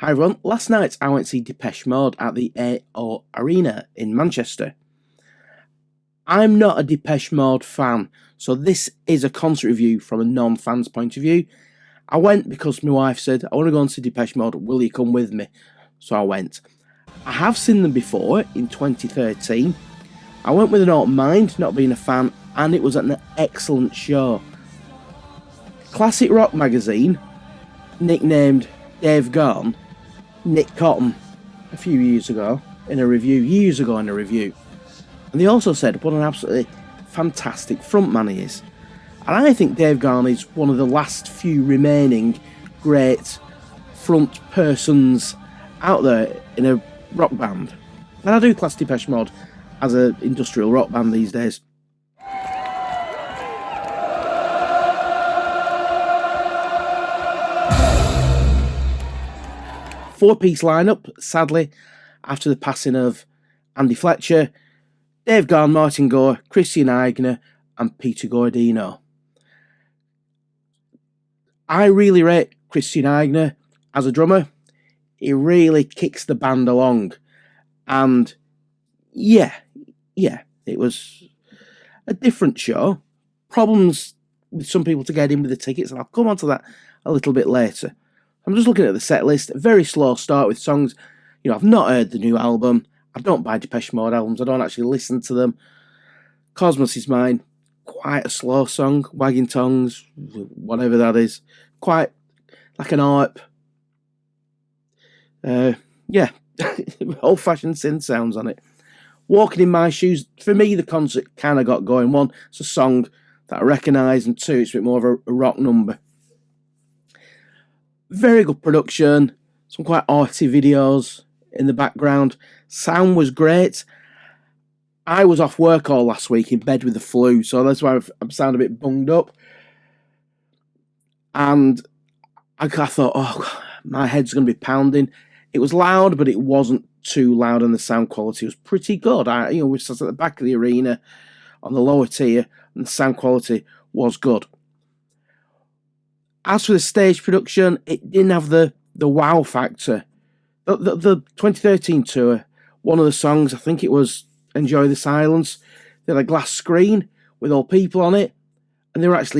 Hi everyone, last night I went to see Depeche Mode at the AO Arena in Manchester. I'm not a Depeche Mode fan, so this is a concert review from a non-fan's point of view. I went because my wife said, I want to go and see Depeche Mode, will you come with me? So I went. I have seen them before, in 2013. I went with an open mind, not being a fan, and it was an excellent show. Classic Rock magazine, nicknamed Dave Gahan, Nick Cotton a few years ago in a review, and they also said what an absolutely fantastic frontman he is. And I think Dave Gahan is one of the last few remaining great front persons out there in a rock band. And I do class Depeche Mode as an industrial rock band these days. Four-piece lineup, sadly, after the passing of Andy Fletcher, Dave Gahan, Martin Gore, Christian Eigner and Peter Gordino. I really rate Christian Eigner as a drummer. He really kicks the band along. And yeah, it was a different show. Problems with some people to get in with the tickets, and I'll come on to that a little bit later. I'm just looking at the set list. A very slow start with songs. I've not heard the new album. I don't buy Depeche Mode albums. I don't actually listen to them. Cosmos Is Mine. Quite a slow song. Wagging Tongues. Whatever that is. Quite like an ARP. Old-fashioned synth sounds on it. Walking in My Shoes. For me, the concert kind of got going. One, it's a song that I recognise. And two, it's a bit more of a rock number. Very good production, some quite arty videos in the background. Sound was great. I was off work all last week in bed with the flu, so that's why I'm sounding a bit bunged up. And I thought, oh, my head's going to be pounding. It was loud, but it wasn't too loud, and the sound quality was pretty good. We sat at the back of the arena on the lower tier, and the sound quality was good. As for the stage production, it didn't have the wow factor. The 2013 tour, one of the songs, I think it was Enjoy the Silence, they had a glass screen with all people on it, and there was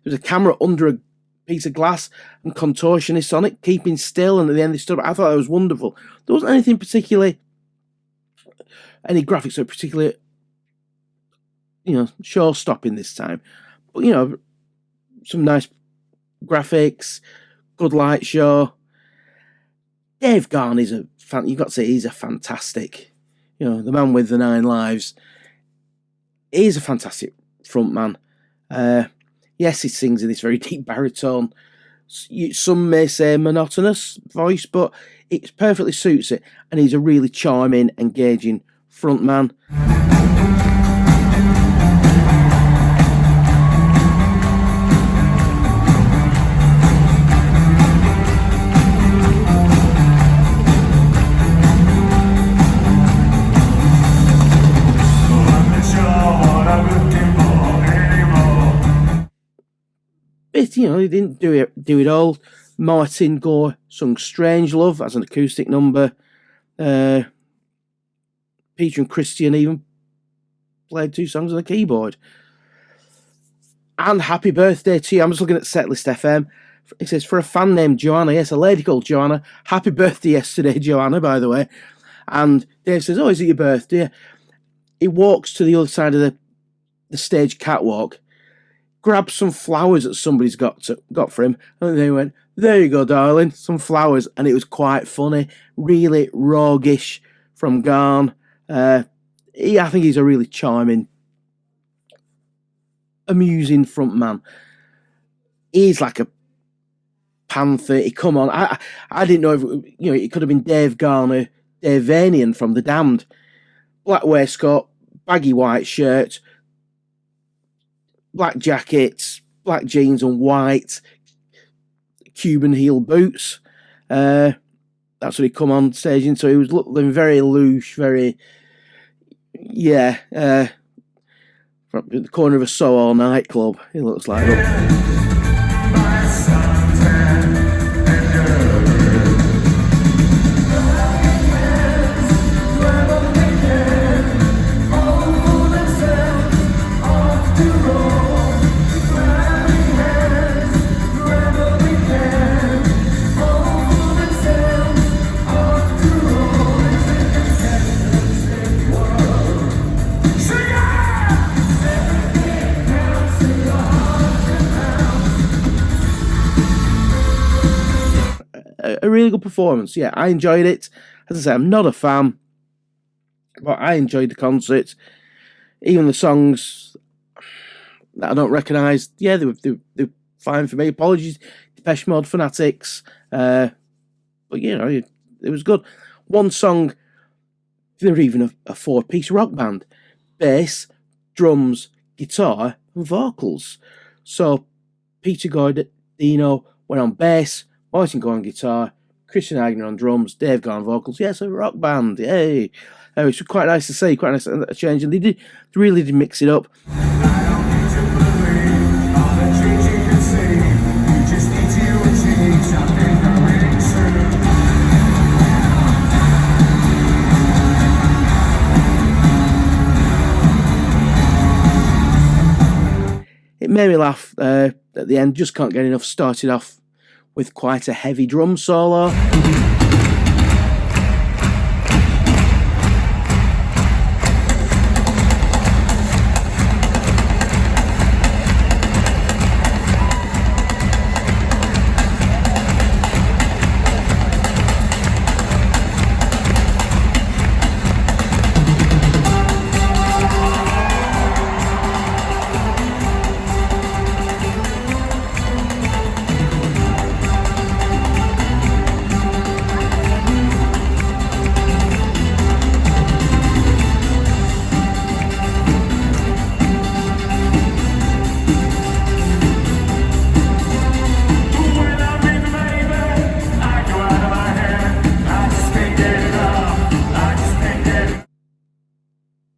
a camera under a piece of glass and contortionists on it, keeping still, and at the end they stood up. I thought that was wonderful. There wasn't anything particularly, any graphics that were particularly, show-stopping this time. But, some nice graphics, good light show. Dave Gahan is you've got to say he's a fantastic, the man with the 9 lives. He's a fantastic frontman. Yes, he sings in this very deep baritone. Some may say monotonous voice, but it perfectly suits it. And he's a really charming, engaging frontman. He didn't do it all. Martin Gore sung Strange Love as an acoustic number. Peter and Christian even played 2 songs on the keyboard. And Happy Birthday to You. I'm just looking at Setlist FM. It says, for a fan named Joanna. Yes, a lady called Joanna. Happy birthday yesterday, Joanna, by the way. And Dave says, oh, is it your birthday? He walks to the other side of the stage catwalk, grabs some flowers that somebody's got for him, and they went, there you go, darling, some flowers. And it was quite funny, really roguish from Gahan. I think he's a really charming, amusing front man. He's like a panther. He come on. I didn't know if it could have been Dave Gahan or Dave Vanian from The Damned. Black waistcoat, baggy white shirt, black jackets, black jeans and white Cuban heel boots. That's what he come on stage in. So he was looking very louche, very, from the corner of a Soho nightclub. He looks like. Look. a really good performance. Yeah, I enjoyed it. As I say, I'm not a fan, but I enjoyed the concert. Even the songs that I don't recognise, yeah, they were fine for me. Apologies, Depeche Mode fanatics. But, you know, it was good. One song, they're even a four-piece rock band. Bass, drums, guitar, and vocals. So, Peter Gordino went on bass, Martin go on guitar, Christian Eigner on drums, Dave go on vocals. Yes, a rock band. Yay! It's quite nice to see, quite nice a change. And they really did mix it up. It made me laugh at the end. Just can't get enough. Started off with quite a heavy drum solo.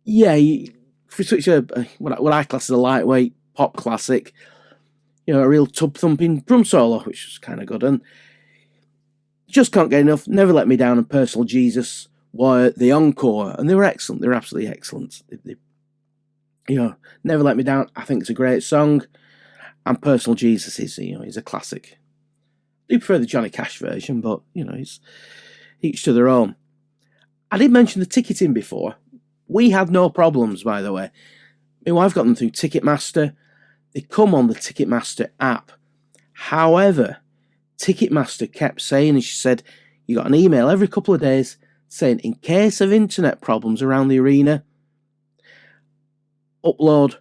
Yeah, for such a what I class as a lightweight pop classic, you know, a real tub-thumping drum solo, which was kind of good, and just can't get enough. Never Let Me Down and Personal Jesus were the encore, and they were excellent. They were absolutely excellent. You know, Never Let Me Down, I think it's a great song, and Personal Jesus is a classic. I do prefer the Johnny Cash version, but you know, it's each to their own. I did mention the ticketing before. We had no problems, by the way. My wife got them through Ticketmaster. They come on the Ticketmaster app. However, Ticketmaster kept saying, and she said, you got an email every couple of days saying, in case of internet problems around the arena, upload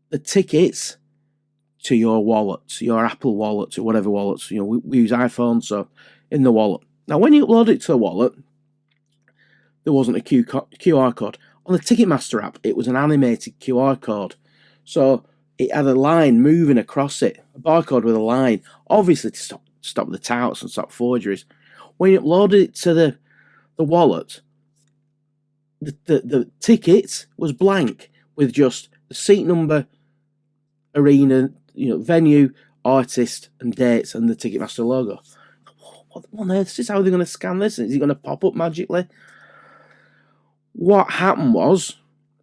the tickets to your wallet, your Apple wallet, or whatever wallets. You know, we use iPhones, so in the wallet. Now, when you upload it to the wallet, there wasn't a QR code. On the Ticketmaster app, it was an animated QR code. So it had a line moving across it, a barcode with a line, obviously to stop the touts and stop forgeries. When you uploaded it to the wallet, the ticket was blank with just the seat number, arena, venue, artist, and dates, and the Ticketmaster logo. What on earth is this? How are they going to scan this? Is it going to pop up magically? What happened was,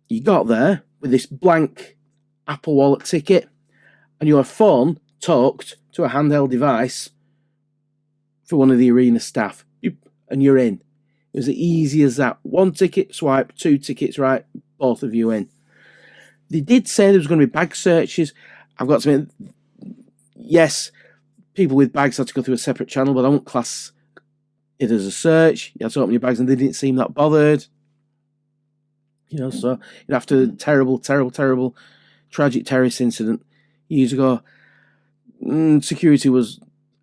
you got there with this blank Apple Wallet ticket, and your phone talked to a handheld device for one of the arena staff, and you're in. It was as easy as that. One ticket, swipe, two tickets, right, both of you in. They did say there was going to be bag searches. I've got to admit, yes, people with bags had to go through a separate channel, but I won't class it as a search. You had to open your bags, and they didn't seem that bothered. So after the terrible, tragic terrorist incident years ago, security was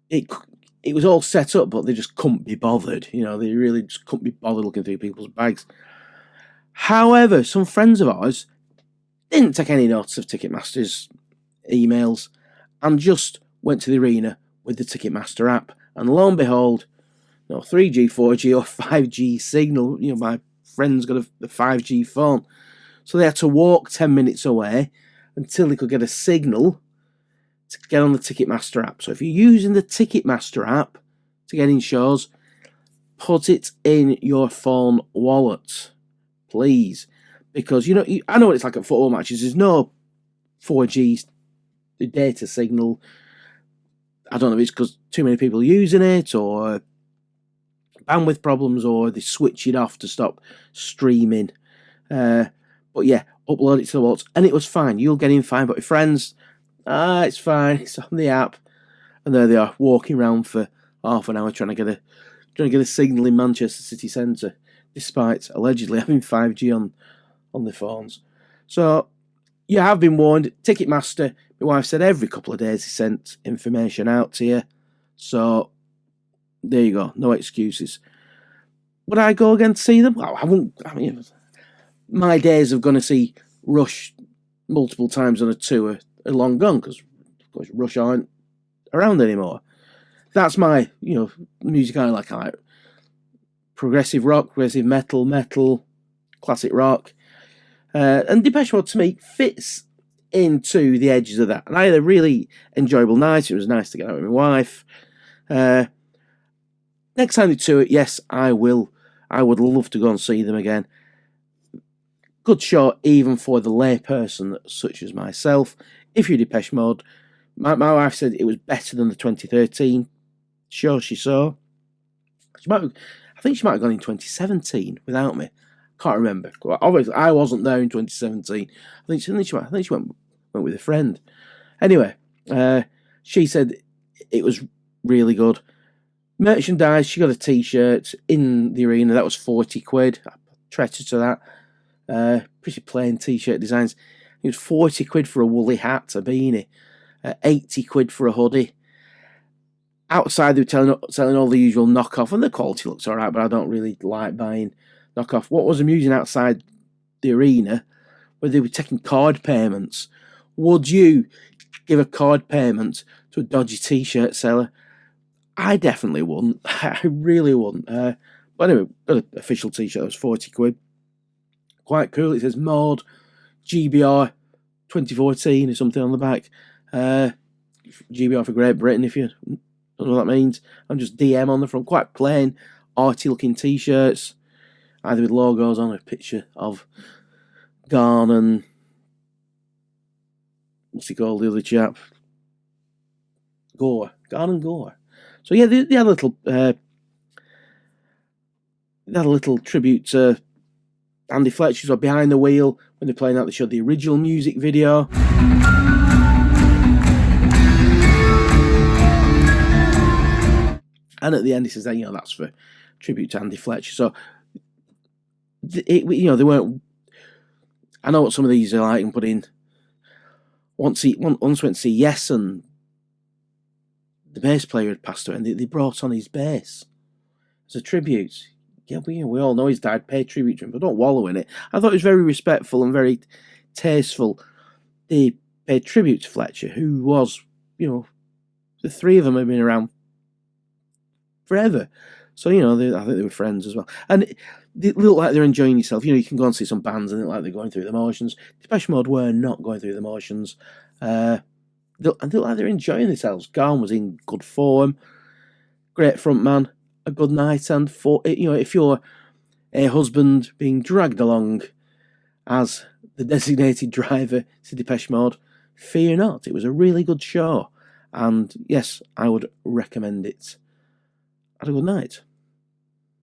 it was all set up, but they just couldn't be bothered. They really just couldn't be bothered looking through people's bags. However, some friends of ours didn't take any notice of Ticketmaster's emails and just went to the arena with the Ticketmaster app, and lo and behold, 3G, 4G, or 5G signal. My friend's got a 5G phone, so they had to walk 10 minutes away until they could get a signal to get on the Ticketmaster app. So if you're using the Ticketmaster app to get in shows, put it in your phone wallet, please, because I know what it's like at football matches. There's no 4G data signal. I don't know if it's because too many people are using it, or bandwidth problems, or they switch it off to stop streaming. But yeah, upload it to the wallet, and it was fine. You'll get in fine, but your friends, it's fine. It's on the app, and there they are walking around for half an hour trying to get a signal in Manchester city centre, despite allegedly having 5G on the phones. So you have been warned. Ticketmaster, my wife said every couple of days he sent information out to you. So there you go, no excuses. Would I go again to see them? Well, I won't. I mean, my days of going to see Rush multiple times on a tour are long gone, because of course Rush aren't around anymore. That's my, music I like. I like progressive rock, progressive metal, classic rock. And Depeche Mode, to me, fits into the edges of that. And I had a really enjoyable night. It was nice to get out with my wife. Next time they tour, yes, I will. I would love to go and see them again. Good show, even for the layperson such as myself. If you're Depeche Mode, my wife said it was better than the 2013 show she saw. I think she might have gone in 2017 without me. Can't remember. Obviously, I wasn't there in 2017. I think she went with a friend. Anyway, she said it was really good. Merchandise, she got a t-shirt in the arena. That was 40 quid. I treasured to that. Pretty plain t-shirt designs. It was 40 quid for a woolly hat, a beanie. 80 quid for a hoodie. Outside, they were selling all the usual knockoff, and the quality looks alright, but I don't really like buying knockoff. What was amusing outside the arena, where they were taking card payments. Would you give a card payment to a dodgy t-shirt seller? I definitely wouldn't. I really wouldn't. But anyway, got an official t-shirt that was 40 quid. Quite cool. It says Mode GBR 2014 or something on the back. GBR for Great Britain, if you don't know what that means. And just DM on the front. Quite plain, arty looking t-shirts. Either with logos on, a picture of Garn and what's he called, the other chap? Gore. Garn and Gore. So yeah, they had a little tribute to Andy Fletcher. So behind the wheel, when they're playing that, they showed the original music video. And at the end, he says that, that's for tribute to Andy Fletcher. So, they weren't. I know what some of these are like, and put in. Once went to see Yes, and the bass player had passed away, and they brought on his bass as a tribute. Yeah, we all know he's died. Pay tribute to him, but don't wallow in it. I thought it was very respectful and very tasteful. They paid tribute to Fletcher, who was, the three of them have been around forever. So, I think they were friends as well. And they look like they're enjoying themselves. You can go and see some bands and it look like they're going through the motions. Depeche Mode were not going through the motions. They look like they're enjoying themselves. Garn was in good form. Great front man. A good night. And if you're a husband being dragged along as the designated driver to Depeche Mode, fear not. It was a really good show. And yes, I would recommend it. Have a good night.